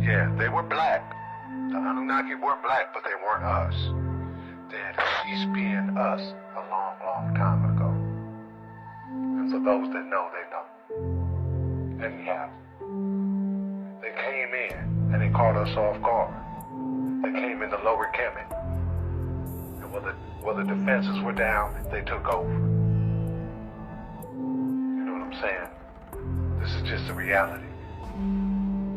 Yeah, they were black. The Anunnaki were black, but they weren't us. They had ceased being us a long, long time ago. And for those that know, they know. Anyhow, they came in and they caught us off guard. They came into Lower Kemet. And while the defenses were down, they took over. You know what I'm saying? This is just the reality.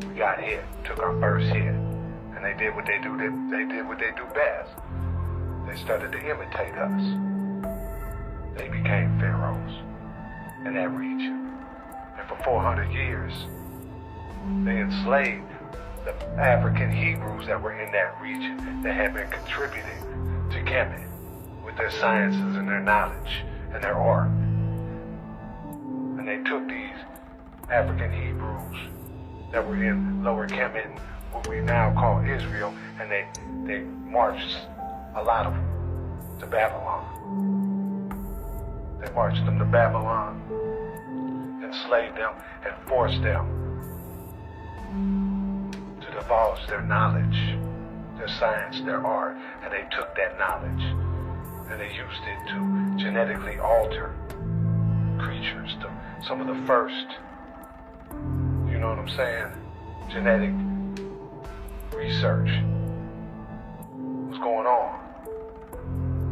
We got hit, took our first hit, and they did what they do. They did what they do best. They started to imitate us. They became pharaohs in that region. And for 400 years, they enslaved the African Hebrews that were in that region that had been contributing to Kemet with their sciences and their knowledge and their art. And they took these African Hebrews that were in Lower Kemet, what we now call Israel, and they marched a lot of them to Babylon. They marched them to Babylon, enslaved them, and forced them to divulge their knowledge, their science, their art, and they took that knowledge and they used it to genetically alter creatures, to some of the first, you know what I'm saying, genetic research was going on.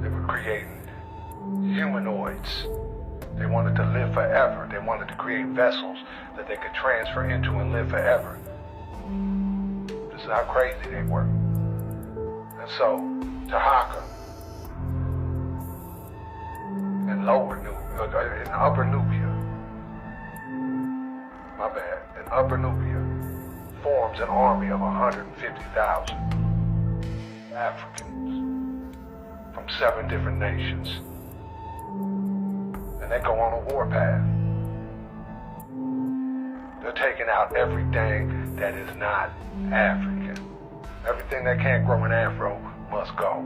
They were creating humanoids. They wanted to live forever. They wanted to create vessels that they could transfer into and live forever. This is how crazy they were. And so, Tahaka in Upper Nubia, in Upper Nubia, forms an army of 150,000 Africans from 7 different nations. And they go on a warpath. They're taking out everything that is not African. Everything that can't grow an afro must go.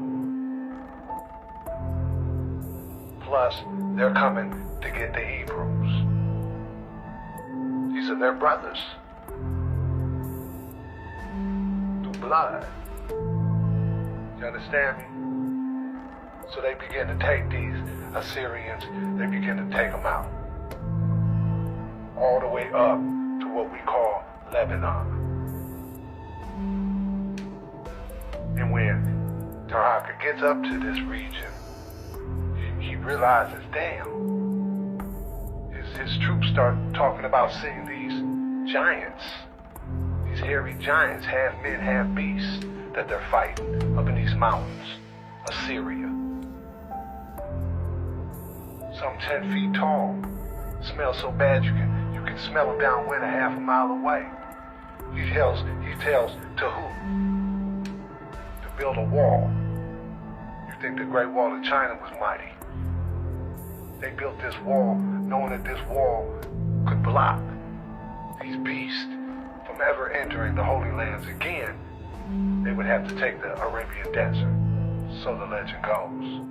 Plus, they're coming to get the Hebrews. These are their brothers. Through blood. You understand me? So they begin to take these Assyrians, they begin to take them out. All the way up to what we call Lebanon. And when Taraka gets up to this region, he realizes, damn, his troops start talking about seeing these giants, these hairy giants, half men, half beasts, that they're fighting up in these mountains, Assyria. Some 10 feet tall, smell so bad you can smell them downwind half a mile away. He tells Tahu to build a wall. You think the Great Wall of China was mighty? They built this wall knowing that this wall could block these beasts from ever entering the Holy Lands again. They would have to take the Arabian Desert, so the legend goes.